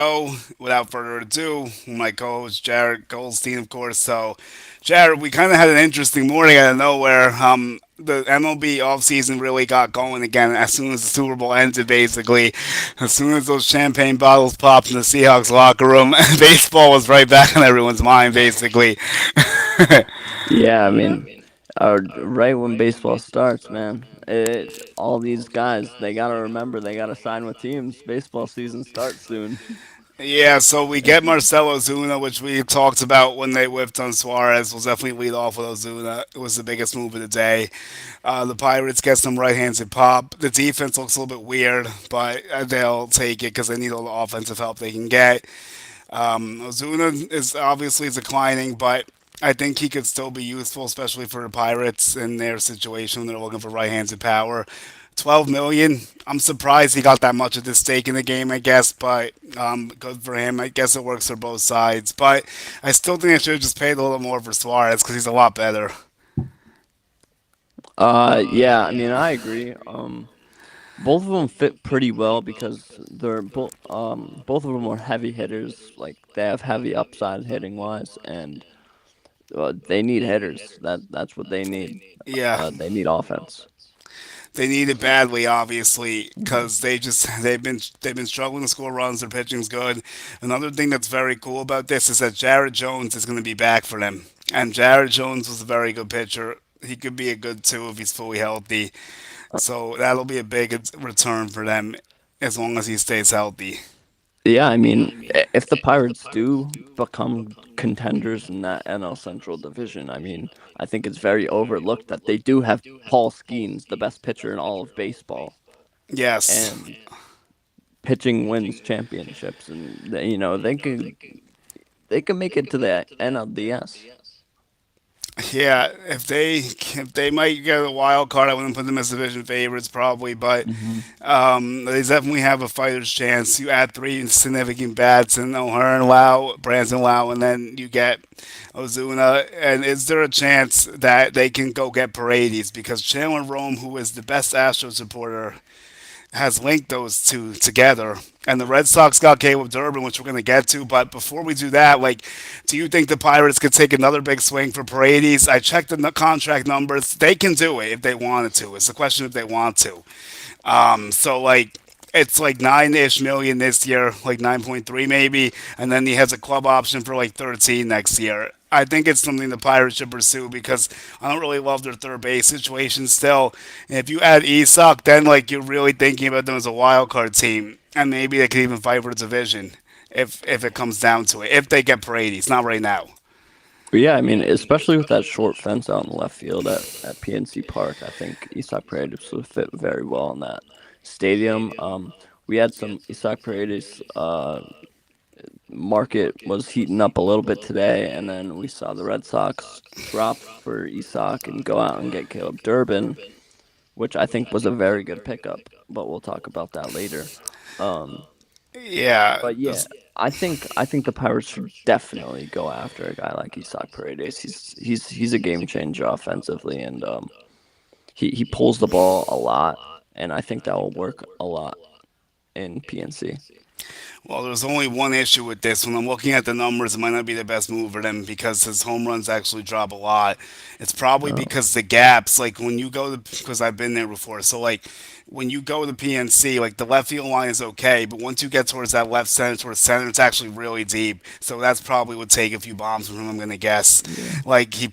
show. Without further ado, my co-host Jared Goldstein, of course. So, Jared, we kind of had an interesting morning out of nowhere. The MLB offseason really got going again as soon as the Super Bowl ended, basically. As soon as those champagne bottles popped in the Seahawks locker room, baseball was right back on everyone's mind, basically. Yeah, I mean, right when baseball starts, man, all these guys, they gotta remember they gotta sign with teams. Baseball season starts soon. Yeah, so we get Marcell Ozuna, which we talked about when they whipped on Suarez. We'll definitely lead off with Ozuna. It was the biggest move of the day. The Pirates get some right-handed pop. The defense looks a little bit weird, but they'll take it because they need all the offensive help they can get. Ozuna is obviously declining, but I think he could still be useful, especially for the Pirates in their situation. They're looking for right-handed power. 12 million. I'm surprised he got that much of the stake in the game, I guess, but good for him. I guess it works for both sides, but I still think I should have just paid a little more for Suarez because he's a lot better. Yeah, I mean, I agree. Both of them fit pretty well because both of them are heavy hitters. Like they have heavy upside hitting wise, and they need hitters. That's what they need. Yeah, They need offense. they need it badly, obviously, because they've been struggling to score runs. Their pitching's good. Another thing that's very cool about this is that Jared Jones is going to be back for them, and Jared Jones was a very good pitcher. He could be a good two if he's fully healthy. So that'll be a big return for them as long as he stays healthy. Yeah, I mean, if the Pirates do become contenders in that NL Central division, I mean, I think it's very overlooked that they do have Paul Skeens, the best pitcher in all of baseball, Yes. and pitching wins championships, and they could make it to the NLDS. Yeah, if they might get a wild card, I wouldn't put them as division favorites probably, but Hmm. they definitely have a fighter's chance. You add three significant bats and O'Hearn, Lau, Branson Lau, and then you get Ozuna. And is there a chance that they can go get Paredes? Because Chandler Rome, who is the best Astros supporter, has linked those two together. And the Red Sox got Caleb Durbin, which we're going to get to. But before we do that, like, do you think the Pirates could take another big swing for Paredes? I checked the contract numbers. They can do it if they wanted to. It's a question if they want to. So like it's like 9-ish million this year, like 9.3 maybe, and then he has a club option for like 13 next year. I think it's something the Pirates should pursue because I don't really love their third base situation still. And if you add Isak, then like you're really thinking about them as a wild card team, and maybe they could even fight for the division if it comes down to it. If they get Paredes, not right now. But yeah, I mean, especially with that short fence out in the left field at PNC Park, I think Isaac Paredes would fit very well in that stadium. We had some Isaac Paredes market was heating up a little bit today, and then we saw the Red Sox drop for Isak and go out and get Caleb Durbin, which I think was a very good pickup. But we'll talk about that later. Um, Yeah, but yeah, I think the Pirates should definitely go after a guy like Isaac Paredes. He's a game changer offensively, and he pulls the ball a lot, and I think that will work a lot in PNC. well, there's only one issue with this. When I'm looking at the numbers, it might not be the best move for them because his home runs actually drop a lot. It's probably Uh, because the gaps, like when you go to, because I've been there before. So, like, when you go to PNC, like the left field line is okay, but once you get towards that left center, towards center, it's actually really deep. So that's probably would take a few bombs from him, I'm gonna guess. yeah. Like he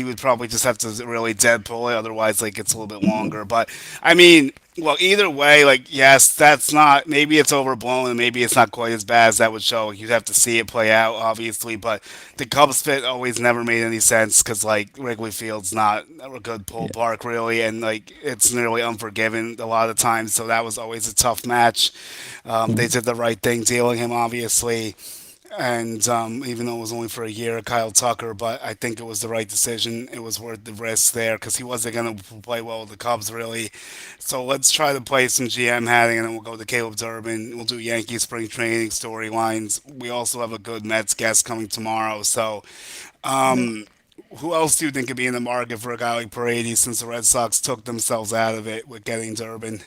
would probably just have to really dead pull it, otherwise like it's a little bit longer. But I mean, well, either way, like, yes, that's not, maybe it's overblown and maybe it's not quite as bad as that would show. You'd have to see it play out, obviously, but the Cubs fit always never made any sense because, like, Wrigley Field's not a good pull Yeah. park, really, and, like, it's nearly unforgiven a lot of times, so that was always a tough match. They Mhm. did the right thing dealing him, obviously. And even though it was only for a year, Kyle Tucker, but I think it was the right decision. It was worth the risk there because he wasn't going to play well with the Cubs, really. So let's try to play some GM hatting, and then we'll go to Caleb Durbin. We'll do Yankee spring training storylines. We also have a good Mets guest coming tomorrow. So Yeah. who else do you think could be in the market for a guy like Paredes since the Red Sox took themselves out of it with getting Durbin?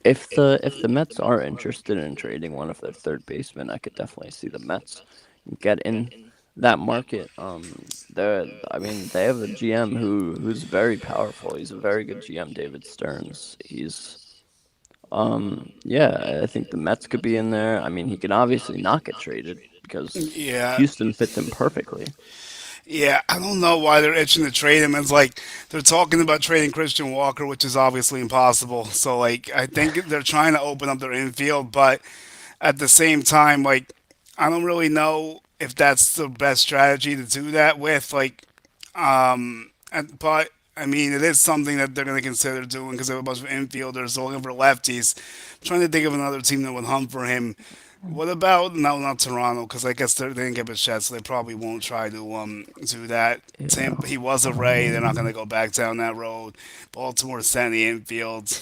If the Mets are interested in trading one of their third basemen, I could definitely see the Mets get in that market. I mean, they have a GM who's very powerful. He's a very good GM, David Stearns. Yeah, I think the Mets could be in there. I mean, he can obviously not get traded because Yeah, Houston fits him perfectly. yeah, I don't know why they're itching to trade him. It's like they're talking about trading Christian Walker, which is obviously impossible. So like I think they're trying to open up their infield, but at the same time, like I don't really know if that's the best strategy to do that with. But I mean, it is something that they're going to consider doing because they have a bunch of infielders looking for lefties. I'm trying to think of another team that would hunt for him. What about no, not Toronto? Because I guess they didn't get Bichette, so they probably won't try to do that. Yeah. Tampa, he was a Ray. They're not going to go back down that road. Baltimore sent the infield.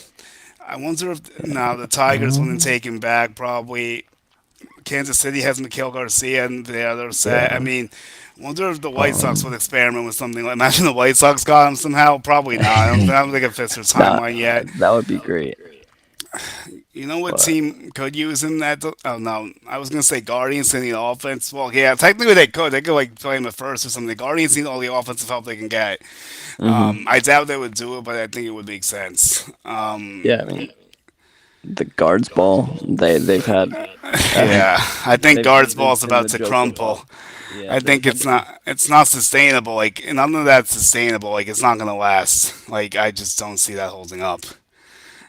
I wonder if now the Tigers wouldn't Um, take him back. Probably Kansas City has Miguel Garcia, and they're set. I yeah. mean, wonder if the White Sox would Um, experiment with something like. Imagine the White Sox got him somehow. Probably not. I don't think it fits their that timeline yet. that would be great. You know what But team could use him? Oh no, I was gonna say Guardians in the offense. Well, yeah, technically they could. They could like play him at first or something. The Guardians need all the offensive help they can get. hmm I doubt they would do it, but I think it would make sense. yeah, I mean the guards ball they've had Yeah, I think guards they've ball's been about the to joke of crumple. all. Yeah, I think they've been. it's not sustainable. Like none of that's sustainable. Like it's not gonna last. Like I just don't see that holding up.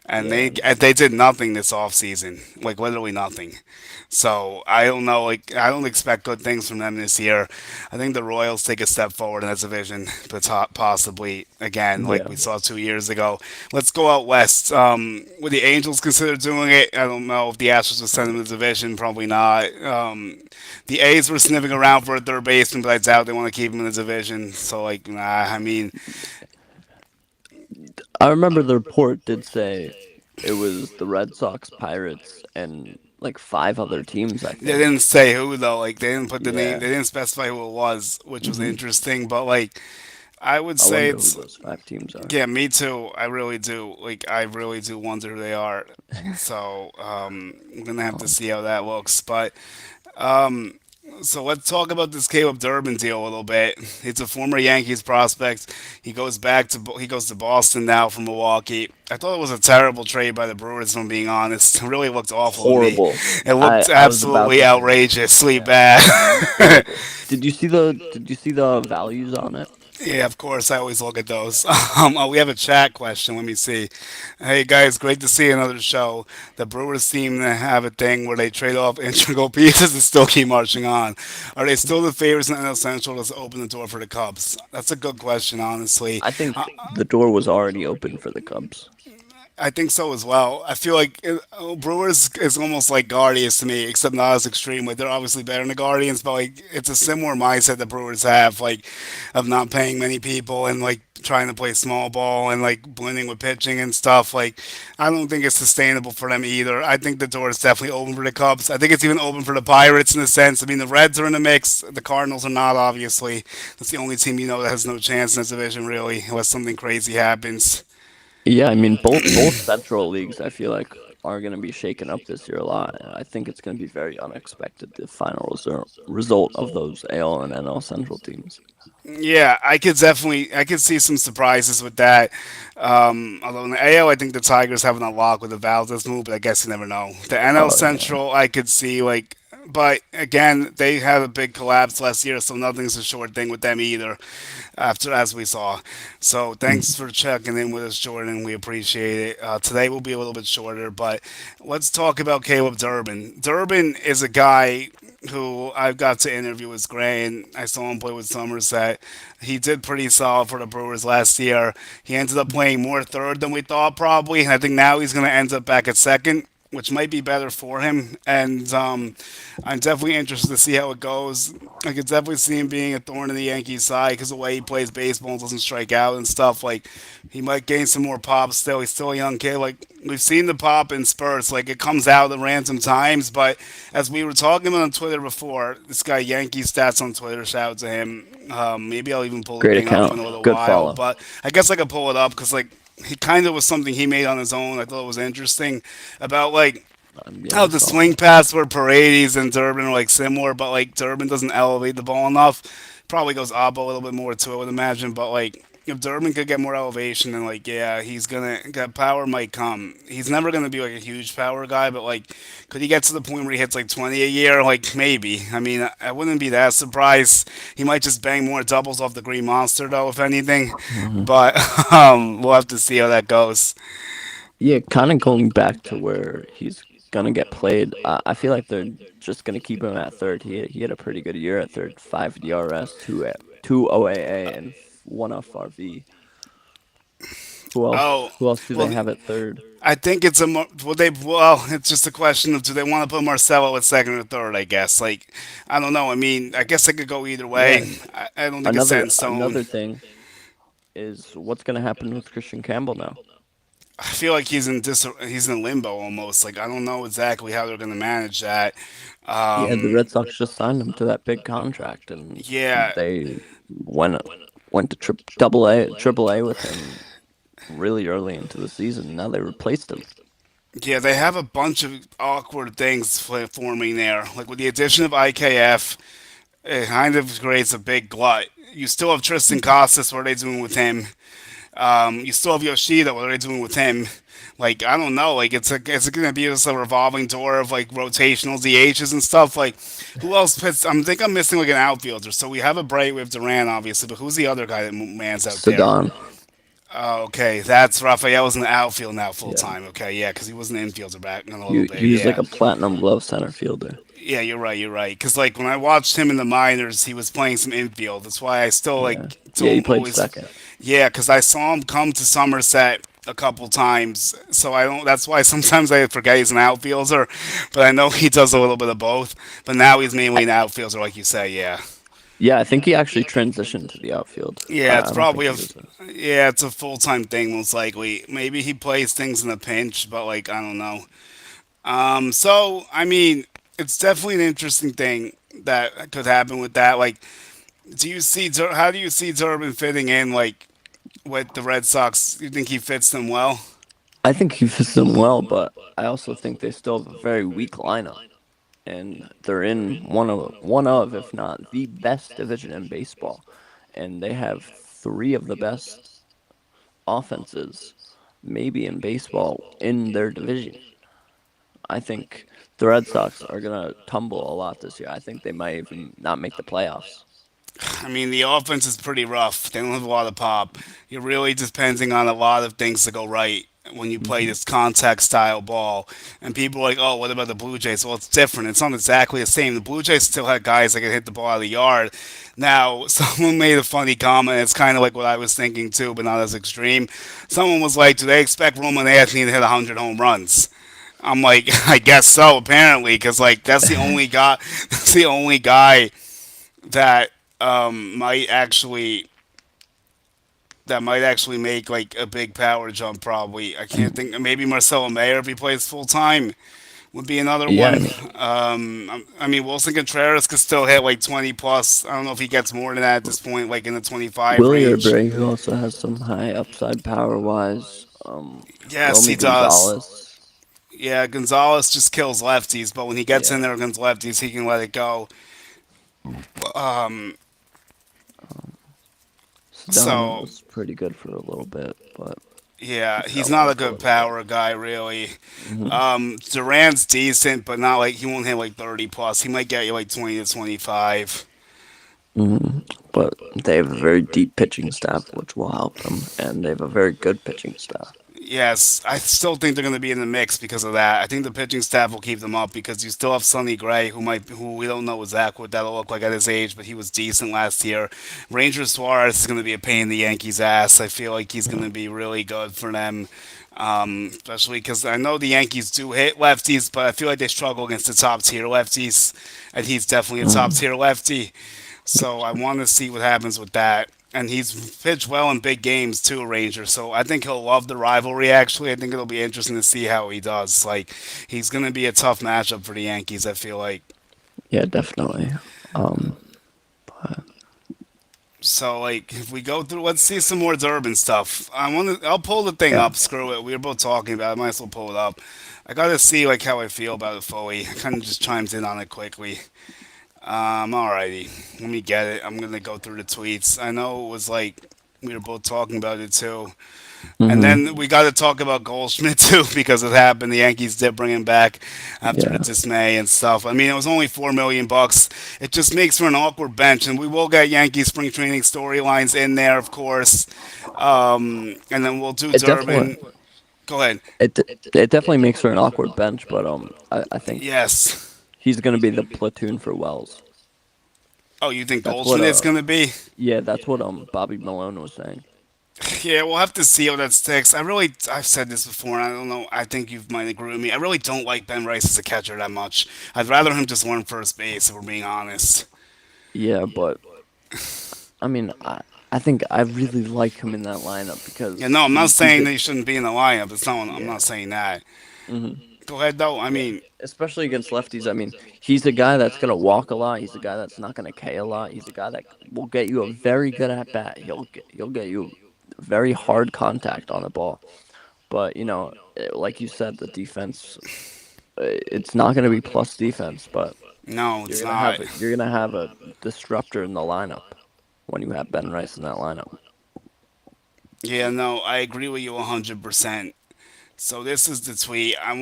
And Yeah, they did nothing this off season, like literally nothing. So I don't know. Like I don't expect good things from them this year. I think the Royals take a step forward in that division, but possibly again, like yeah. we saw 2 years ago. Let's go out west. Would the Angels consider doing it? I don't know if the Astros would send them to the division. Probably not. The A's were sniffing around for a third baseman, but I doubt they want to keep him in the division. So like, nah. I mean, I remember the report did say it was the Red Sox, Pirates, and like five other teams. I they think. didn't say who though. Like they didn't put the name. Yeah. They didn't specify who it was, which was hmm interesting. But like, I would I say wonder who it's those five teams are. yeah, me too. I really do. Like I really do wonder who they are. So I'm gonna have to Um, see how that looks. But um, so let's talk about this Caleb Durbin deal a little bit. He's a former Yankees prospect. He goes to Boston now from Milwaukee. I thought it was a terrible trade by the Brewers. If I'm being honest, it really looked awful to me. Horrible. It I looked I was about absolutely to say that. outrageously Yeah. bad. Horrible. Did you see the values on it? Yeah, of course. I always look at those. Oh, we have a chat question. Let me see. Hey guys, great to see another show. The Brewers seem to have a thing where they trade off integral pieces and still keep marching on. Are they still the favorites in the NL Central to open the door for the Cubs? That's a good question, honestly. I think the door was already open for the Cubs. I think so as well. I feel like Brewers is almost like Guardians to me, except not as extreme. Like they're obviously better than the Guardians, but like it's a similar mindset the Brewers have, like of not paying many people and like trying to play small ball and like blending with pitching and stuff. Like I don't think it's sustainable for them either. I think the door is definitely open for the Cubs. I think it's even open for the Pirates in a sense. I mean, the Reds are in the mix. The Cardinals are not, obviously. That's the only team that has no chance in this division, really, unless something crazy happens. Yeah, I mean both Central leagues I feel like are going to be shaken up this year a lot. And I think it's going to be very unexpected the final result of those AL and NL Central teams. Yeah, I could see some surprises with that. Although in the AL, I think the Tigers have an lock with the Valdez move, but I guess you never know. The NL Oh yeah. Central, I could see like, but again, they had a big collapse last year, so nothing's a short thing with them either. After as we saw, so thanks Mhm. for checking in with us, Jordan. We appreciate it. Today will be a little bit shorter, but let's talk about Caleb Durbin. Durbin is a guy who I've got to interview with Gray, and I saw him play with Somerset. He did pretty solid for the Brewers last year. He ended up playing more third than we thought, probably, and I think now he's going to end up back at second, which might be better for him. And I'm definitely interested to see how it goes. I could definitely see him being a thorn in the Yankees' side because the way he plays baseball and doesn't strike out and stuff. Like he might gain some more pop still. He's still a young kid. Like we've seen the pop in spurts. Like it comes out at random times. But as we were talking about on Twitter before, this guy Yankee Stats on Twitter, shout out to him. Maybe I'll even pull the Great thing up account. in a little Good while. follow. But I guess I could pull it up because like he kind of was something he made on his own. I thought it was interesting about like Yeah, how I the saw swing that. paths were Paredes and Durbin are like similar, but like Durbin doesn't elevate the ball enough. Probably goes up a little bit more too, I would imagine. But like if Durbin could get more elevation, then like yeah, he's gonna that power might come. He's never gonna be like a huge power guy, but like could he get to the point where he hits like 20 a year? Like maybe. I mean, I wouldn't be that surprised. He might just bang more doubles off the Green Monster though, if anything. Mhm. But we'll have to see how that goes. Yeah, kind of going back to where he's gonna get played. I feel like they're just gonna keep him at third. He had a pretty good year at third, 5 DRS, two OAA, and one FRV. Who else? Oh, Who else do they well, have at third? I think it's a well, it's just a question of do they want to put Marcelo at second or third? I guess I don't know. I mean, I guess it could go either way. Yeah. I don't think it's set Another in stone. another thing is what's gonna happen with Christian Campbell now. I feel like he's in limbo almost. Like I don't know exactly how they're going to manage that. Yeah, the Um, Red Sox just signed him to that big contract, and yeah, they went went to double A, triple A with him really early into the season. Now they replaced him. yeah, they have a bunch of awkward things forming there. Like with the addition of IKF, it kind of creates a big glut. You still have Tristan Costas. What are they doing with him? You still have Yoshida. What are they doing with him? Like I don't know. Like it's gonna be just a revolving door of like rotational DHs and stuff. Like who else fits? Think I'm missing like an outfielder. So we have a Bray, we have Duran, obviously, but who's the other guy that mans out there? Sadan. Oh, okay, that's Rafael's in the outfield now full Yeah. time. Okay, yeah, because he was an infielder back in a little bit. He was like Yeah, a platinum glove center fielder. yeah, you're right. You're right. Because like when I watched him in the minors, he was playing some infield. That's why I still Yeah. like Yeah, he don't played always. second. Yeah, because I saw him come to Somerset a couple times, so I don't. That's why sometimes I forget he's an outfielder, but I know he does a little bit of both. But now he's mainly I, an outfielder, like you say. Yeah, yeah, I think he actually transitioned to the outfield. yeah. It's I don't think probably he was a. yeah, it's a full time thing most likely. Maybe he plays things in a pinch, but like I don't know. So I mean, it's definitely an interesting thing that could happen with that. Like, how do you see Durbin fitting in like with the Red Sox? You think he fits them well? I think he fits them well, but I also think they still have a very weak lineup, and they're in one of, if not the best division in baseball, and they have three of the best offenses, maybe in baseball, in their division. I think the Red Sox are gonna tumble a lot this year. I think they might even not make the playoffs. I mean, the offense is pretty rough. They don't have a lot of pop. You're really depending on a lot of things to go right when you play Hmm. this contact style ball. And people are like, oh, what about the Blue Jays? Well, it's different. It's not exactly the same. The Blue Jays still had guys that could hit the ball out of the yard. Now, someone made a funny comment. It's kind of like what I was thinking too, but not as extreme. Someone was like, do they expect Roman Anthony to hit 100 home runs? I'm like, I guess so, apparently, because like that's the only guy. That's the only guy that might actually make like a big power jump. Probably, I can't think. Maybe Marcelo Mayer if he plays full time would be another Yeah, I one. mean, I mean Wilson Contreras could still hit like 20 plus. I don't know if he gets more than that at this point, like in the 25 Willie range. Abreu also has some high upside power wise. Yes, Romy he does. Gonzalez. Yeah, Gonzalez just kills lefties, but when he gets in Yeah. there against lefties, he can let it go. Um, Um, Sedano so was pretty good for a little bit, but he yeah, he's fell not a off a good little bit. power guy, really. Hmm. Duran's decent, but not like he won't hit like 30 plus. He might get you like 20 to 25. Hmm. But they have a very deep pitching staff, which will help them, and they have a very good pitching staff. Yes, I still think they're going to be in the mix because of that. I think the pitching staff will keep them up because you still have Sonny Gray, who we don't know exactly what that'll look like at his age, but he was decent last year. Ranger Suarez is going to be a pain in the Yankees' ass. I feel like he's going Yeah. to be really good for them, especially because I know the Yankees do hit lefties, but I feel like they struggle against the top tier lefties, and he's definitely a top Mhm. tier lefty. So I want to see what happens with that. And he's pitched well in big games too, Ranger. So I think he'll love the rivalry. Actually, I think it'll be interesting to see how he does. Like he's going to be a tough matchup for the Yankees. I feel like. Yeah, definitely. Um, but So like, if we go through, let's see some more Durbin stuff. I'll pull the thing Yeah. up. Screw it. We were both talking about it. Might as well pull it up. I gotta see like how I feel about it fully. I kind of just chimed in on it quickly. Alrighty. Let me get it. I'm gonna go through the tweets. I know it was like we were both talking about it too. And Mhm. then we got to talk about Goldschmidt too because it happened. The Yankees did bring him back after the Yeah. dismay and stuff. I mean, it was only $4 million. It just makes for an awkward bench, and we will get Yankee spring training storylines in there, of course. And then we'll do It definitely Durbin. Go ahead. it definitely makes for an awkward bench, but I think Yes. he's gonna be the platoon for Wells. Oh, you think That's what Goldschmidt's gonna be? yeah, that's what Bobby Malone was saying. Yeah, we'll have to see how that sticks. I've said this before, and I don't know. I think you might agree with me. I really don't like Ben Rice as a catcher that much. I'd rather him just learn first base, if we're being honest. Yeah, but I mean, I think I really like him in that lineup Yeah, because no, I'm not he's saying a that he shouldn't be in the lineup. I'm yeah. not saying that. Hmm. Go ahead, though. I Yeah, mean, especially against lefties. I mean, he's a guy that's gonna walk a lot. He's a guy that's not gonna K a lot. He's a guy that will get you a very good at bat. He'll get you very hard contact on the ball. But like you said, the defense. It's not gonna be plus defense, but no, it's not. you're gonna have a disruptor in the lineup when you have Ben Rice in that lineup. Yeah, no, I agree with you 100%. So this is the tweet. I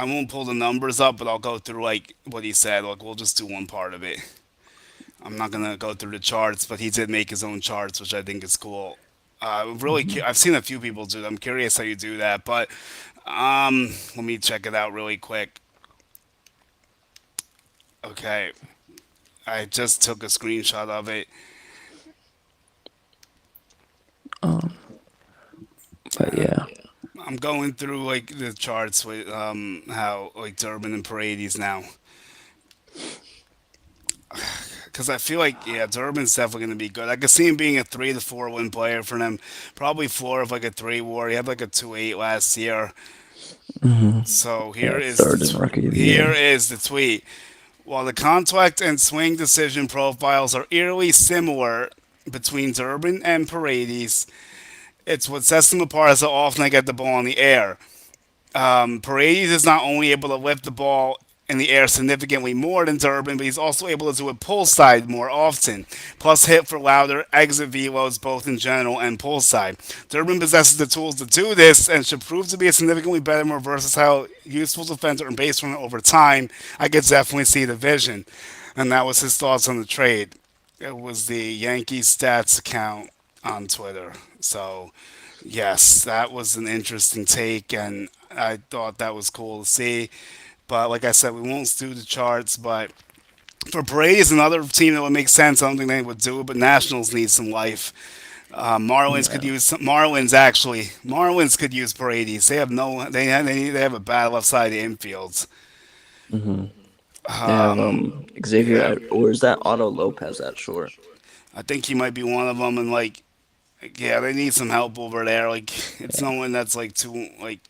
won't pull the numbers up, but I'll go through like what he said. Like we'll just do one part of it. I'm not gonna go through the charts, but he did make his own charts, which I think is cool. Hmm. I've seen a few people do that. I'm curious how you do that, but let me check it out really quick. Okay, I just took a screenshot of it. Um, but yeah. I'm going through like the charts with how like Durbin and Paredes now, because I feel like yeah, Durbin's definitely going to be good. I could see him being a 3 to 4 win player for them. Probably floor of like a 3 WAR. He had like a 2.8 last year. Hmm. So Yeah, third in rookie of the here year. is the tweet. While the contact and swing decision profiles are eerily similar between Durbin and Paredes, it's what sets them apart is how often they get the ball in the air. Paredes is not only able to lift the ball in the air significantly more than Durbin, but he's also able to do it pull side more often, plus hit for louder exit velos both in general and pull side. Durbin possesses the tools to do this and should prove to be a significantly better, more versatile, useful defender and base runner over time. I could definitely see the vision, and that was his thoughts on the trade. It was the Yankees stats account on Twitter. So yes, that was an interesting take, and I thought that was cool to see. But like I said, we won't do the charts. But for Braves, another team that would make sense. I don't think they would do it, but Nationals need some life. Yeah. Marlins could use Paredes. They have no they have a bad left side of the infield. Hmm. They have Xavier Yeah, or is that Otto Lopez at short? I think he might be one of them. And like yeah, they need some help over there. Like it's no Yeah. one that's like too like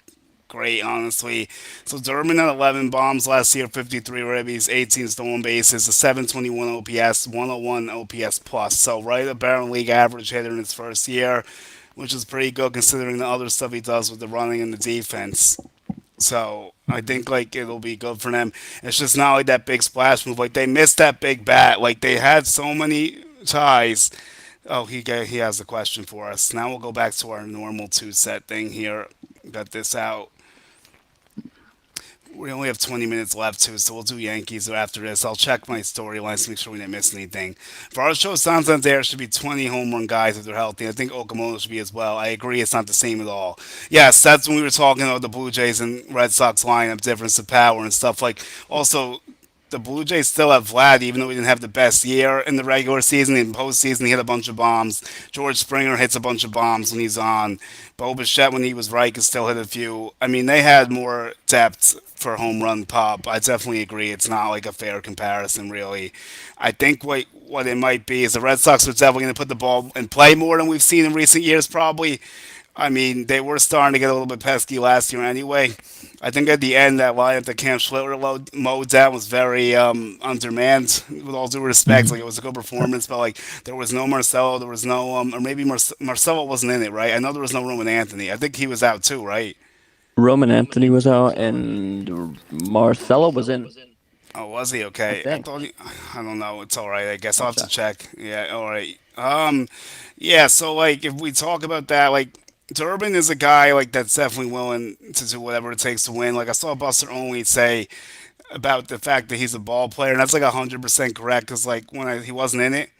great, honestly. So Durbin had 11 bombs last year, 53 ribbies, 18 stolen bases, a 721 OPS, 101 OPS plus. So right about league average hitter in his first year, which is pretty good considering the other stuff he does with the running and the defense. So I think like it'll be good for them. It's just not like that big splash move. Like they missed that big bat. Like they had so many ties. Oh, he has a question for us. Now we'll go back to our normal two set thing here. Got this out. We only have 20 minutes left too, so we'll do Yankees after this. I'll check my storylines to make sure we didn't miss anything. For our show, Santander should be 20 home run guys if they're healthy. I think Okamoto should be as well. I agree, it's not the same at all. Yes, that's when we were talking about the Blue Jays and Red Sox lineup difference of power and stuff. Like also the Blue Jays still have Vlad, even though he didn't have the best year in the regular season. In postseason, he hit a bunch of bombs. George Springer hits a bunch of bombs when he's on. Bo Bichette, when he was right, could still hit a few. I mean, they had more depth for home run pop. I definitely agree. It's not like a fair comparison, really. I think what it might be is the Red Sox are definitely going to put the ball in play more than we've seen in recent years, probably. I mean, they were starting to get a little bit pesky last year anyway. I think at the end, that lineup that Cam Schlitter mowed down was very undermanned. With all due respect, Mhm. like it was a good performance, but like there was no Marcelo, there was no or maybe Marcelo wasn't in it, right? I know there was no Roman Anthony. I think he was out too, right? Roman Anthony was out, and Marcelo was in, Oh, was he I okay? think. I don't know. It's all right. I guess I'll I'll have to check. check. Yeah, all right. Yeah. So like, if we talk about that, like, Durbin is a guy like that's definitely willing to do whatever it takes to win. Like I saw Buster Only say about the fact that he's a ball player, and that's like 100% correct. Because like he wasn't in it,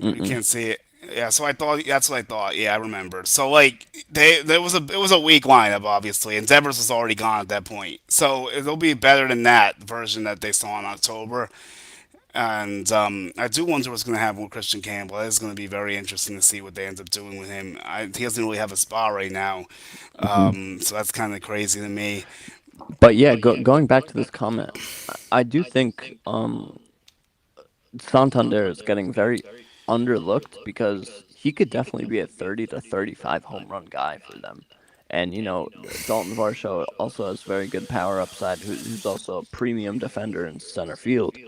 or you Mm-mm. can't see it. Yeah, so I thought that's what I thought. Yeah, I remembered. So like it was a weak lineup obviously, and Devers was already gone at that point. So it'll be better than that version that they saw in October. And I do wonder what's going to happen with Christian Campbell. It's going to be very interesting to see what they end up doing with him. He doesn't really have a spot right now, Hmm. so that's kind of crazy to me. But yeah, going back to this comment, I do think Santander is getting very underlooked because he could definitely be a 30 to 35 home run guy for them. And Dalton Varsho also has very good power upside, who's also a premium defender in center field.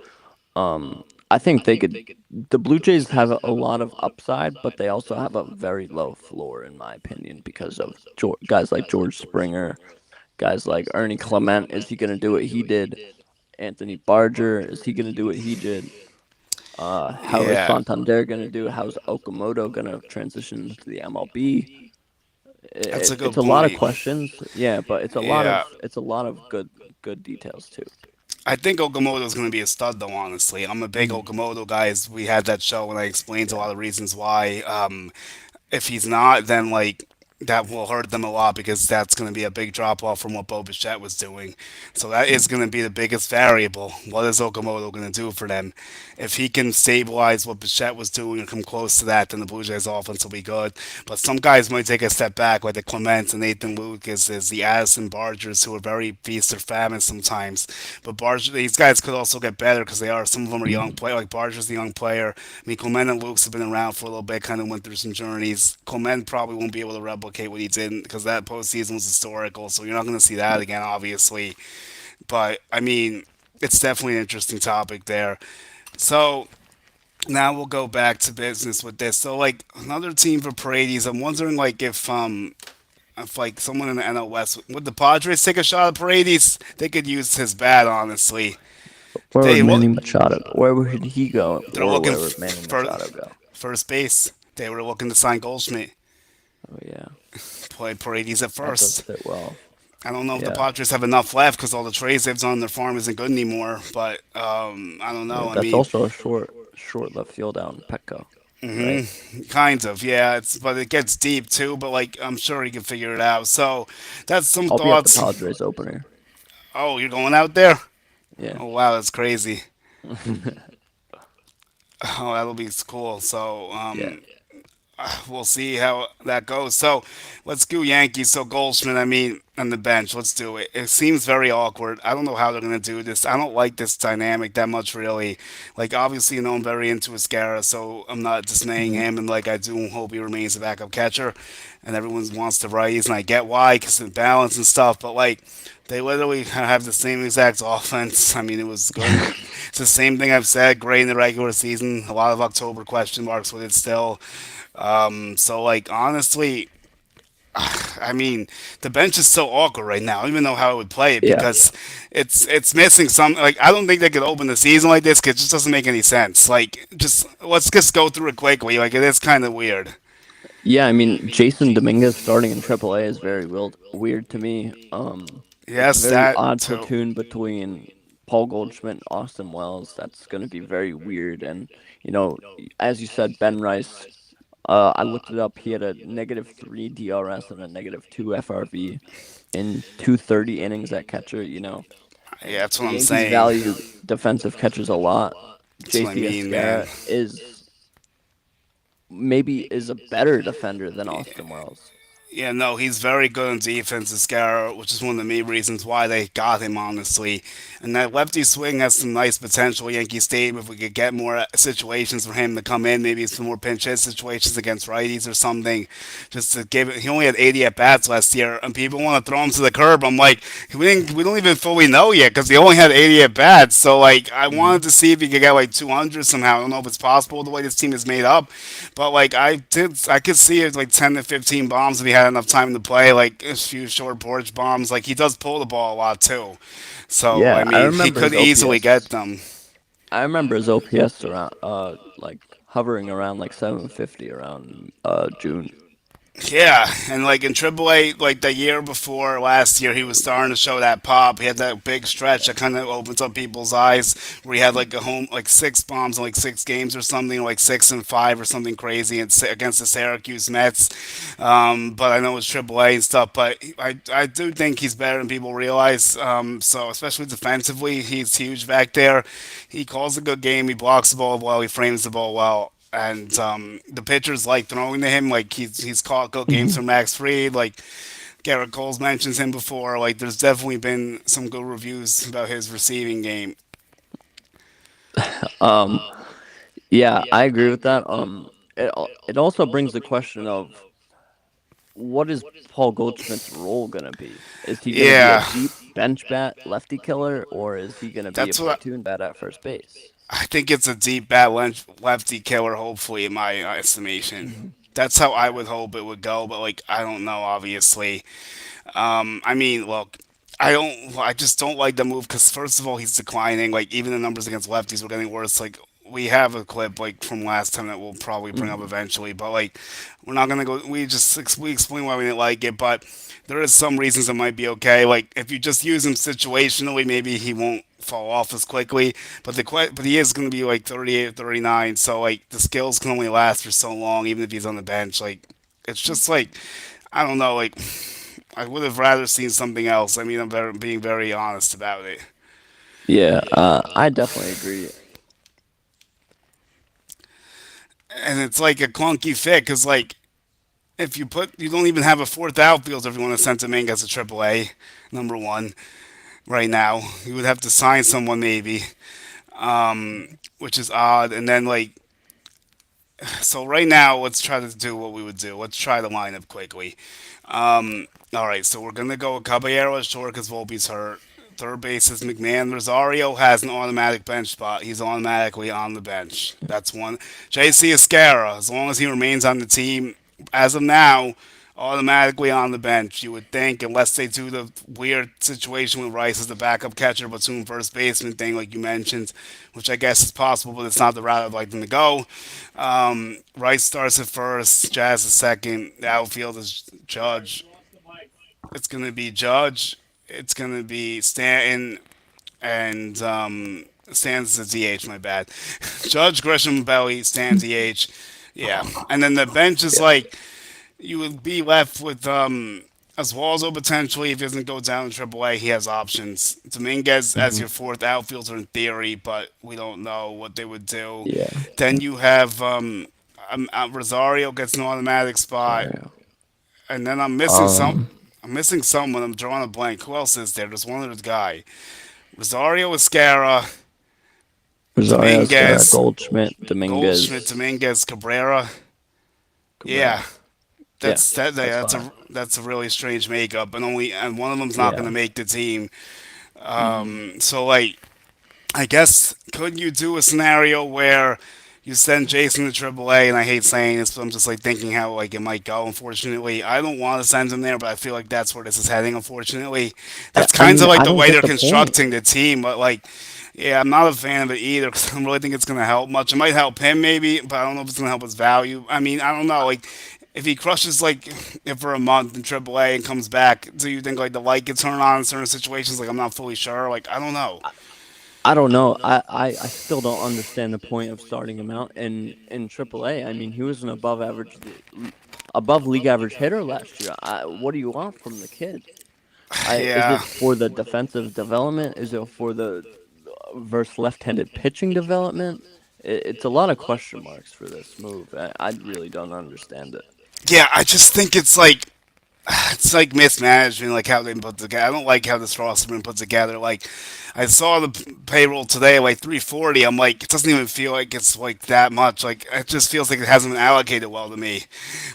I think they could. The Blue Jays have a lot of upside, but they also have a very low floor, in my opinion, because of guys like George Springer, guys like Ernie Clement. Is he going to do what he did? Anthony Barger, is he going to do what he did? How is Yeah, Santander going to do? How's Okamoto going to transition to the MLB? that's a It's good a lot of point. questions, yeah, but Yeah, it's a lot of good details too. I think Okamoto is going to be a stud, though. Honestly, I'm a big Hmm. Okamoto guy. As we had that show, and I explained a Yeah. lot of reasons why. If he's not, then like that will hurt them a lot because that's going to be a big drop off from what Bo Bichette was doing. So that is going to be the biggest variable. What is Okamoto going to do for them? If he can stabilize what Bichette was doing and come close to that, then the Blue Jays offense will be good. But some guys might take a step back, like the Clements and Nathan Lucas, is the Addison Bargers, who are very feast or famine sometimes. But Barger, these guys could also get better because they are. Some of them are young Hmm. player, like Barger's the young player. I mean, Clement and Luke's have been around for a little bit, kind of went through some journeys. Clement probably won't be able to replicate what he did because that postseason was historical. So you're not going to see that again, obviously. But I mean, it's definitely an interesting topic there. So now we'll go back to business with this. So like another team for Paredes, I'm wondering like if like someone in the NL West would the Padres take a shot at Paredes? They could use his bat, honestly. Where would They look Manny Machado go? Where would he go, they're or looking where would Manny for Machado go? first base. They were looking to sign Goldschmidt, Oh yeah, play Paredes at that does first. fit well. I don't know if the Yeah, Padres have enough left because all the trades they've done on their farm isn't good anymore. But I don't yeah. know. I That's mean, also a short left field out in Petco, right? kind of, yeah. It's but it gets deep too. But like, I'm sure he can figure it out. So that's some I'll be at the thoughts. Padres opener. Oh, you're going out there? Yeah. Oh wow, that's crazy. Oh, that'll be cool. So Yeah. we'll see how that goes. So let's go Yankees. So Goldschmidt, I mean, on the bench. Let's do it. It seems very awkward. I don't know how they're gonna do this. I don't like this dynamic that much, really. Like obviously, I'm very into Iscara, so I'm not dismaying Hmm. him, and like I do hope he remains a backup catcher. And everyone wants to raise, and I get why, because of balance and stuff. But like, they literally have the same exact offense. I mean, it was good. It's the same thing I've said. Great in the regular season. A lot of October question marks with it still. So like honestly, I mean the bench is so awkward right now. I don't even know how I would play it Yeah. because it's missing some. Like I don't think they could open the season like this because it just doesn't make any sense. Like just let's just go through it quickly. Like it is kind of weird. Yeah, I mean, Jason Dominguez starting in AAA is very weird to me. It's a Yes, very that odd too. platoon between Paul Goldschmidt and Austin Wells. That's going to be very weird. And, you know, as you said, Ben Rice, I looked it up. He had a -3 DRS and a -2 FRV in 230 innings at catcher, Yeah, and that's what the I'm Yankees saying. value defensive catchers a lot. That's what I JC mean, man. Escara is maybe is a better defender than Austin Wells. Yeah, no, he's very good on defense, Iscaro, which is one of the main reasons why they got him, honestly. And that lefty swing has some nice potential, Yankee Stadium. If we could get more situations for him to come in, maybe some more pinch hit situations against righties or something, just to give it. He only had 80 at bats last year, and people want to throw him to the curb. I'm like, we don't even fully know yet because he only had 80 at bats. So like, I Hmm. wanted to see if he could get like 200 somehow. I don't know if it's possible the way this team is made up, but like I could see it like 10 to 15 bombs if he had enough time to play, like a few short porch bombs. Like he does pull the ball a lot too, so I Yeah, I mean he remember could his easily get OPS. them. I remember his OPS around like hovering around like 750 around June. Yeah, and like in AAA, like the year before last year, he was starting to show that pop. He had that big stretch that kind of opens up people's eyes, where he had like a home, like six bombs in like 6 games or something, like 6 and 5 or something crazy, and against the Syracuse Mets. But I know it's AAA and stuff, but I do think he's better than people realize. So especially defensively, he's huge back there. He calls a good game. He blocks the ball well. He frames the ball well. And the pitchers like throwing to him. Like he's caught good games Hmm. from Max Fried. Like Garrett Cole's mentions him before. Like there's definitely been some good reviews about his receiving game. Um, yeah, I agree with that. It also brings the question of what is Paul Goldschmidt's role gonna be? Is he gonna be a Yeah, deep bench bat lefty killer, or is he gonna be a that's what platoon bat at first base? I think. It's a deep bat lefty killer. Hopefully, in my estimation, Hmm. that's how I would hope it would go. But like I don't know, obviously. I mean, look, I don't. I just don't like the move because first of all, he's declining. Like even the numbers against lefties were getting worse. Like we have a clip like from last time that we'll probably bring up Hmm. eventually, but like we're not gonna go. We explain why we didn't like it, but there is some reasons it might be okay. Like if you just use him situationally, maybe he won't fall off as quickly. But he is gonna be like 38 or 39, so like the skills can only last for so long, even if he's on the bench. Like it's just like I don't know. Like I would have rather seen something else. I mean, being very honest about it. Yeah, I definitely agree. And it's like a clunky fit because, like, if you don't even have a fourth outfielder if you want to send Domingue as a AAA, number one, right now. You would have to sign someone maybe, which is odd. And then, like, so right now, let's try to do what we would do. Let's try the lineup quickly. All right, so we're going to go with Caballero as short because Volpe's hurt. Third base is McMahon. Rosario has an automatic bench spot. He's automatically on the bench. That's one. JC Escara, as long as he remains on the team, as of now, automatically on the bench. You would think, unless they do the weird situation with Rice as the backup catcher, platoon first baseman thing, like you mentioned, which I guess is possible, but it's not the route I'd like them to go. Rice starts at first, Jazz at second. The outfield is Judge. It's going to be Judge. It's going to be Stanton and Stanton's the DH. My bad. Judge, Grisham, Belly, Stanton DH. Yeah, and then the bench is Yeah. like you would be left with Oswaldo potentially if he doesn't go down in AAA. He has options. Dominguez as Hmm. your fourth outfielder in theory, but we don't know what they would do. Yeah. Then you have Rosario gets an automatic spot, Sorry. and then I'm missing some. Um, I'm missing someone. I'm drawing a blank. Who else is there? There's one other guy. Rosario Escara, Rosario, Scara, Dominguez, Goldschmidt, Goldschmidt, Dominguez, Dominguez, Cabrera. Yeah, Cabrera. Yeah, that's fine. that's a really strange makeup, and one of them's not going Yeah. to make the team. Hmm. So like, I guess could you do a scenario where you send Jason to AAA? And I hate saying this, but I'm just like thinking how like it might go. Unfortunately, I don't want to send him there, but I feel like that's where this is heading. Unfortunately, that's I kind of mean, like I the don't way get they're the point. constructing the team. But like, yeah, I'm not a fan of it either because I don't really think it's going to help much. It might help him maybe, but I don't know if it's going to help his value. I mean, I don't know. Like, if he crushes like it for a month in AAA and comes back, do you think like the light gets turned on in certain situations? Like, I'm not fully sure. Like, I don't know. I don't know. I still don't understand the point of starting him out in AAA. I mean, he was an above league average hitter last year. What do you want from the kid? Is Yeah. it for the defensive development? Is it for the versus left-handed pitching development? It's a lot of question marks for this move. I really don't understand it. Yeah, I just think it's like it's like mismanagement, like how they put together. I don't like how this roster been put together. Like, I saw the payroll today, like 340. I'm like, it doesn't even feel like it's like that much. Like, it just feels like it hasn't been allocated well to me.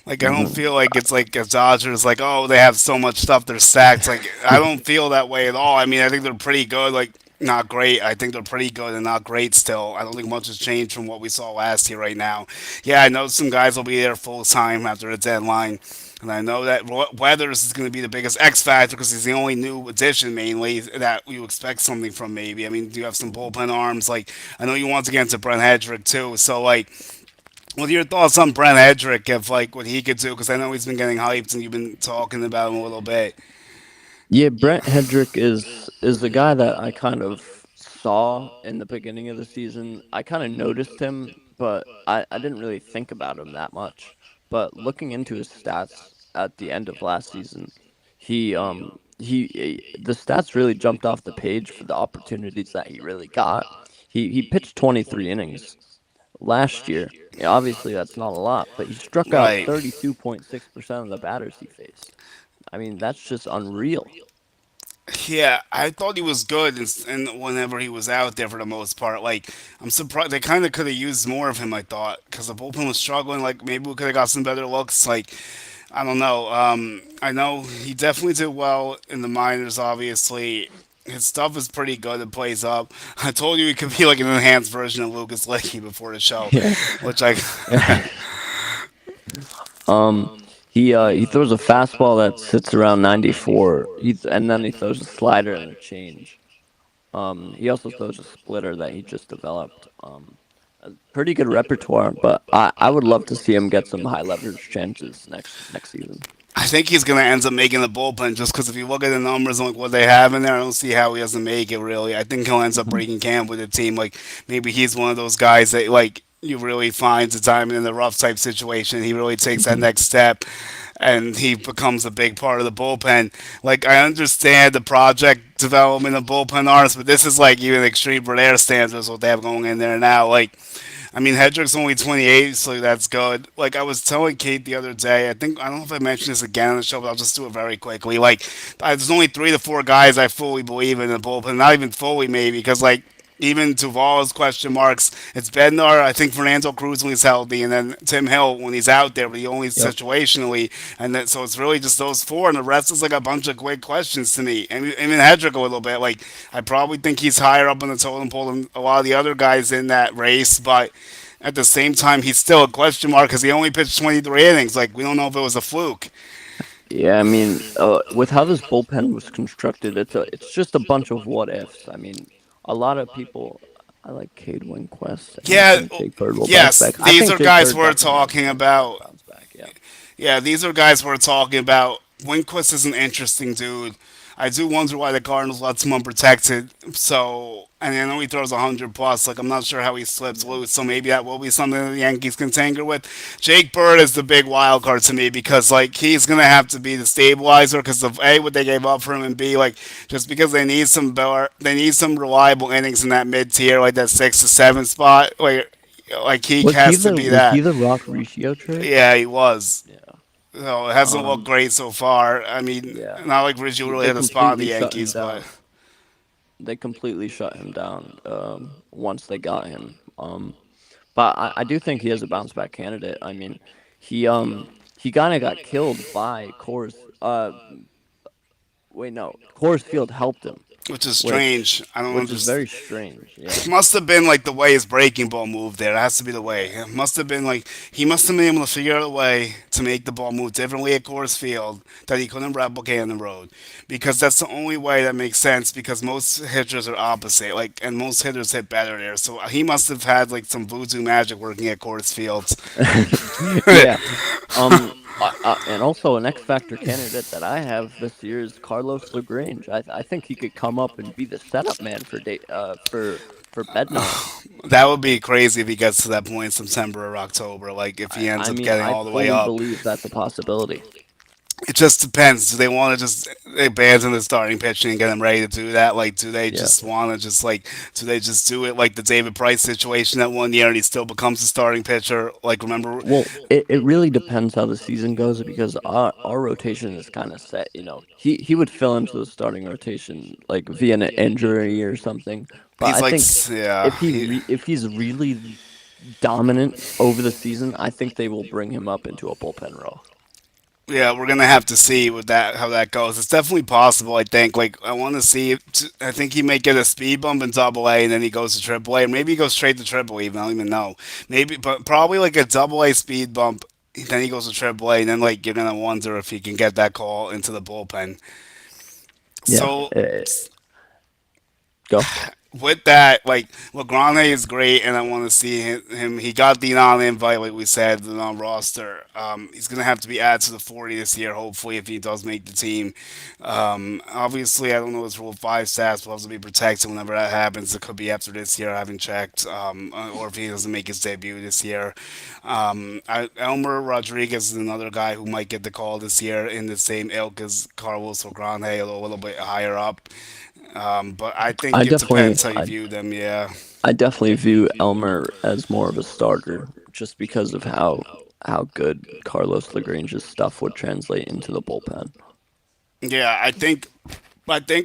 Like, I don't Hmm. feel like it's like a Dodgers, like, oh, they have so much stuff, they're stacked. Like, I don't feel that way at all. I mean, I think they're pretty good. Like, not great. I think they're pretty good and not great still. I don't think much has changed from what we saw last year right now. Yeah, I know some guys will be there full time after the deadline. And I know that Weathers is going to be the biggest X factor because he's the only new addition mainly that you expect something from. Maybe I mean, do you have some bullpen arms? Like I know you want to get into Brent Hedrickk too. So like, what are your thoughts on Brent Hedrickk? If like what he could do? Because I know he's been getting hyped and you've been talking about him a little bit. Yeah, Brent Hedrick is the guy that I kind of saw in the beginning of the season. I kind of noticed him, but I didn't really think about him that much. But looking into his stats at the end of last season, the stats really jumped off the page for the opportunities that he really got. He pitched 23 innings last year. Yeah, obviously that's not a lot, but he struck out Right. 32.6% of the batters he faced. I mean, that's just unreal. Yeah, I thought he was good, and whenever he was out there for the most part, like I'm surprised they kind of could have used more of him. I thought because the bullpen was struggling. Like maybe we could have got some better looks. Like I don't know. I know he definitely did well in the minors. Obviously, his stuff is pretty good. It plays up. I told you he could be like an enhanced version of Lucas Leahy before the show, Yeah. which I Um, he throws a fastball that sits around 94. And then he throws a slider and a change. He also throws a splitter that he just developed. A pretty good repertoire, but I would love to see him get some high leverage chances next season. I think he's gonna end up making the bullpen just because if you look at the numbers and like what they have in there, I don't see how he doesn't make it. Really, I think he'll end up Mhm. breaking camp with the team. Like maybe he's one of those guys that like you really find the diamond in the rough type situation. He really takes that Mhm. next step, and he becomes a big part of the bullpen. Like I understand the project development of bullpen artists, but this is like even extreme for their standards what they have going in there now. Like I mean, Hedrick's only 28, so that's good. Like I was telling Kate the other day, I don't know if I mentioned this again on the show, but I'll just do it very quickly. Like, there's only 3 to 4 guys I fully believe in the bullpen, not even fully maybe, because like even Duvall's question marks. It's Bednar, I think Fernando Cruz when he's healthy, and then Tim Hill when he's out there, but he only Yep. situationally. And then so it's really just those four, and the rest is like a bunch of quick questions to me. And even Hedrick a little bit. Like I probably think he's higher up on the totem pole than a lot of the other guys in that race, but at the same time, he's still a question mark because he only pitched 23 innings. Like we don't know if it was a fluke. Yeah, I mean, with how this bullpen was constructed, it's just a bunch of what ifs. I mean, a lot of people. I like Cade Winquist, and I Yeah, think Jake Bird will bounce yes, back. I these think are Jake guys Bird we're definitely has a talking chance to about. bounce back. Yeah. Yeah, these are guys we're talking about. Winquist is an interesting dude. I do wonder why the Cardinals let him unprotected. So, and I know he throws 100 plus. Like, I'm not sure how he slips Yeah. loose. So maybe that will be something that the Yankees can tinker with. Jake Bird is the big wild card to me because, like, he's gonna have to be the stabilizer because of A, what they gave up for him, and B, like, just because they need some reliable innings in that mid tier, like that 6 to 7 spot. Like he has to be Was he that. the Rock Riccio trade? Yeah, he was. Yeah. So it hasn't looked Um. great so far. I mean, Yeah. not like Rizzo really They had a spot in the completely shut him Yankees, but down. They completely shut him down. Once they got him. But I do think he is a bounce back candidate. I mean, he kind of got killed by Coors. Wait, no, Coors Field helped him, which is which strange. I don't which is understand. very strange. Yeah. Must have been like the way his breaking ball moved there. It has to be the way. It must have been like he must have been able to figure out a way to make the ball move differently at Coors Field that he couldn't replicate on the road. Because that's the only way that makes sense because most hitters are opposite. Like and most hitters hit better there. So he must have had like some voodoo magic working at Coors Fields. Yeah. And also an X Factor candidate that I have this year is Carlos Lagrange. I think he could come up and be the setup man for Bednar. That would be crazy if he gets to that point in September or October. Like if he ends I up mean, getting I all the way fully up. believe that's a possibility. It just depends. Do they want to just abandon the starting pitching and get him ready to do that? Like, do they Yeah. just want to just like, do they just do it like the David Price situation that one year and he still becomes a starting pitcher? Like, remember, Well, it really depends how the season goes because our rotation is kind of set. He would fill into the starting rotation like via an injury or something. But he's I like, think yeah, if he's really dominant over the season, I think they will bring him up into a bullpen role. yeah, we're gonna have to see with that how that goes. It's definitely possible. I think. Like, I want to see. I think he may get a speed bump in Double A, and then he goes to Triple A, or maybe he goes straight to Triple A. Even I don't even know. Maybe, but probably like a Double A speed bump. Then he goes to Triple A, and then like you're gonna wonder if he can get that call into the bullpen. Yeah. So Go. with that, like Legrand is great, and I want to see him. He got the non-invite, like we said, the non-roster. He's gonna have to be added to the 40 this year, hopefully, if he does make the team. Obviously, I don't know his Rule 5 stats, but will have to be protected whenever that happens. It could be after this year, I haven't checked, or if he doesn't make his debut this year. Elmer Rodriguez is another guy who might get the call this year in the same ilk as Carlos Legrand, a little bit higher up. But I I think it definitely depends how you I view them. Yeah, I definitely view Elmer as more of a starter just because of how good Carlos Lagrange's stuff would translate into the bullpen. yeah. I think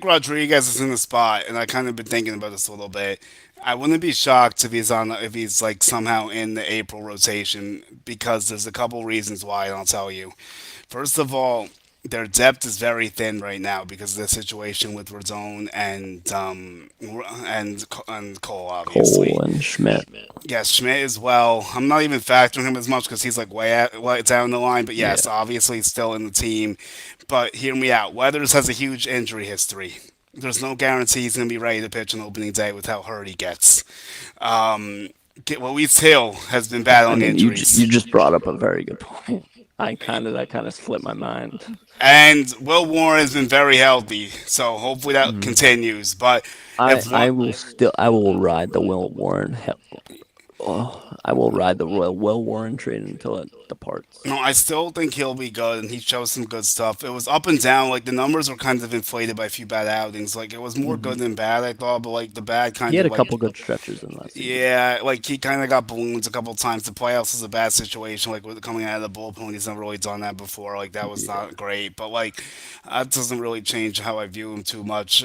Rodriguez is in the spot, and I kind of been thinking about this a little bit. I wouldn't be shocked if he's like somehow in the April rotation because there's a couple reasons why, and I'll tell you. First of all, their depth is very thin right now because of the situation with Razone and Cole, Cole obviously. and Schmidt. Yes, Schmidt as well. I'm not even factoring him as much because he's like way down the line. But Yeah. yes, obviously he's still in the team. But hear me out. Weathers has a huge injury history. There's no guarantee he's going to be ready to pitch on opening day with how hurt he gets. Um, Luis Hill has been I battling mean, you injuries. just brought up a very good point. That kind of slipped my mind. And Will Warren has been very healthy, so hopefully that Mhm. continues. But if one, I will ride the Will Warren. Oh, I will ride the Royal Will Warren trade until it departs. no, I still think he'll be good, and he shows some good stuff. It was up and down. Like the numbers were kind of inflated by a few bad outings. Like it was more Hmm. good than bad, I thought. But like the bad He kind had of a like, couple good stretches in that season. yeah, like he kind of got balloons a couple times. The playoffs was a bad situation. Like with coming out of the bullpen, he's never really done that before. Like that was Yeah. not great. But like that doesn't really change how I view him too much.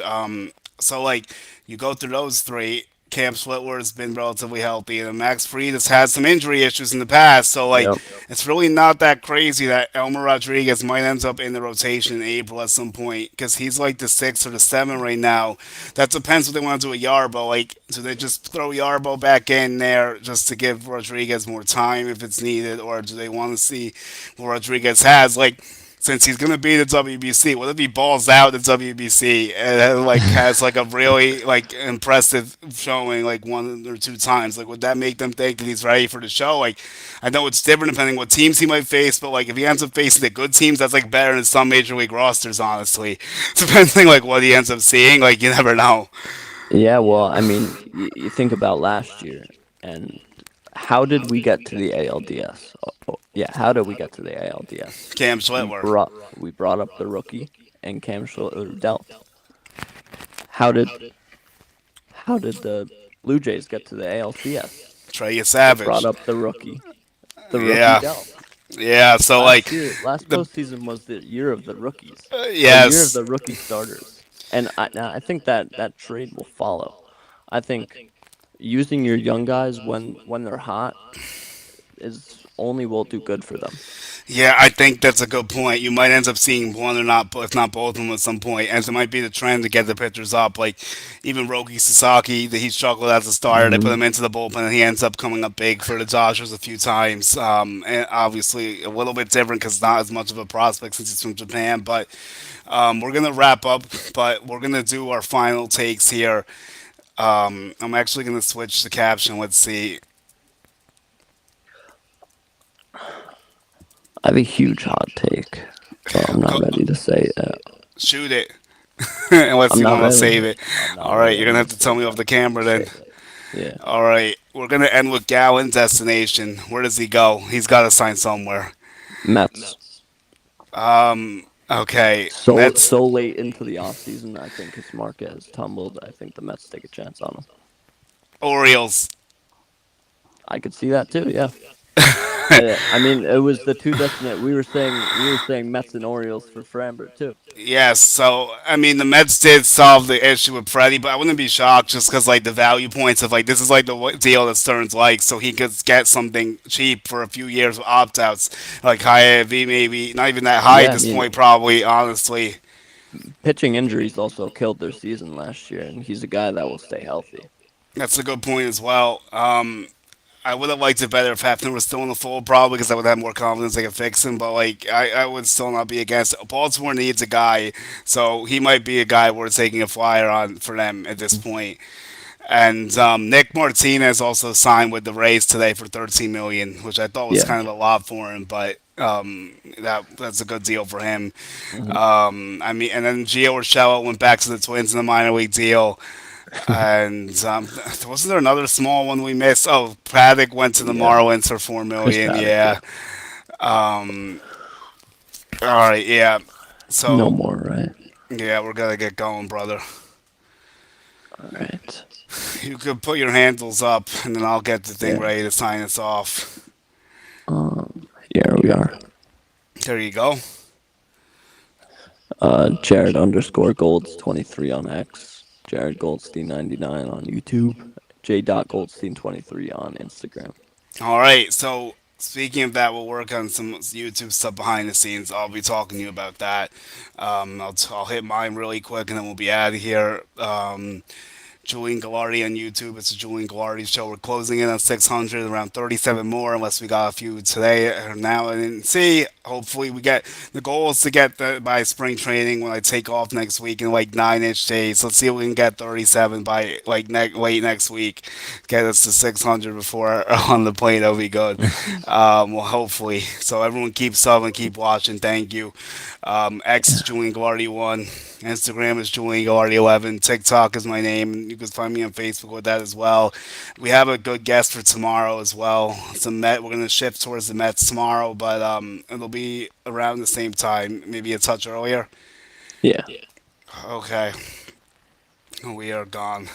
So like you go through those three. Cam Switler's been relatively healthy, and Max Fried has had some injury issues in the past. So like, Yep. it's really not that crazy that Elmer Rodriguez might end up in the rotation in April at some point because he's like the 6 or the 7 right now. That depends what they want to do with Yarbo. Like, do they just throw Yarbo back in there just to give Rodriguez more time if it's needed, or do they want to see what Rodriguez has? Like, since he's gonna be the WBC, what if he balls out the WBC and like has like a really like impressive showing like 1 or 2 times? Like, would that make them think that he's ready for the show? Like, I know it's different depending what teams he might face, but like if he ends up facing the good teams, that's like better than some major league rosters, honestly. Depending like what he ends up seeing, like you never know. Yeah, well, I mean, you think about last year, and how did we get to the ALDS? Yeah, how did we get to the ALDS? Cam We Schlittler. brought we brought up the rookie, and Cam Schiller dealt. How did how did the Blue Jays get to the ALCS? Trey They brought Savage. up the rookie. The rookie Yeah. dealt. Yeah. So like Last the postseason was the year of the rookies, the year of yes. the rookie starters, and I think that trade will follow. I think using your young guys when they're hot is only will do good for them. Yeah, I think that's a good point. You might end up seeing one or not, if not both of them at some point, and it might be the trend to get the pitchers up. Like even Roki Sasaki, that he struggled as a starter. They put Hmm. him into the bullpen, and he ends up coming up big for the Dodgers a few times. And obviously a little bit different because not as much of a prospect since he's from Japan. But we're gonna wrap up, but we're gonna do our final takes here. I'm actually gonna switch the caption. Let's see. I have a huge hot take, but I'm not Go, ready to say it. shoot it. Unless I'm you not want to ready. save it. I'm All not right, you're ready gonna to have to tell say me off the camera then. it. Yeah. All right, we're gonna end with Gowan's destination. Where does he go? He's got to sign somewhere. Mets. Okay, So Mets, so late into the offseason, I think his market has tumbled. I think the Mets take a chance on him. Orioles. I could see that too. Yeah. I mean, it was the two destinate. We were saying Mets and Orioles for Framber too. Yes, so I mean the Mets did solve the issue with Freddie, but I wouldn't be shocked just because like the value points of like this is like the deal that Stearns likes, so he could get something cheap for a few years with opt outs, like high AV maybe not even that high at Yeah, I this mean, point probably honestly. pitching injuries also killed their season last year, and he's a guy that will stay healthy. That's a good point as well. I would have liked it better if Hefner was still in the fold, probably because I would have more confidence they could fix him. But like, I would still not be against it. Baltimore needs a guy, so he might be a guy worth taking a flyer on for them at this point. And Nick Martinez also signed with the Rays today for 13 million, which I thought was Yeah. kind of a lot for him, but that's a good deal for him. Hmm. I mean, and then Gio Urshela went back to the Twins in a minor league deal. And wasn't there another small one we missed? Oh, Paddock went to the Yeah. Marlins for four Chris million. Paddock. Yeah. Yeah. All right. Yeah. No So more, right? yeah, we're gonna get going, brother. All right. You could put your handles up, and then I'll get the thing Yeah. ready to sign us off. Here we are. There you go. Jared underscore Golds 23 on X. Jared Goldstein 99 on YouTube. J. Goldstein 23 on Instagram. All right. So speaking of that, we'll work on some YouTube stuff behind the scenes. I'll be talking to you about that. I'll hit mine really quick, and then we'll be out of here. Julian Gallardi on YouTube. It's a Julian Gallardi show. We're closing in on 600, around 37 more, unless we got a few today or now. I didn't see. Hopefully, we get the goal is to get by spring training when I take off next week in like 9-ish days. Let's see if we can get 37 by like late next week. Get us to 600 before on the plane. That'll be good. Well, hopefully. So everyone keep subbing, keep watching. Thank you. X is Julian Gallardi 1. Instagram is Julian Gallardi 11. TikTok is my name. You can find me on Facebook with that as well. We have a good guest for tomorrow as well. We're gonna shift towards the Mets tomorrow, but it'll be around the same time, maybe a touch earlier. Yeah. Okay, we are gone.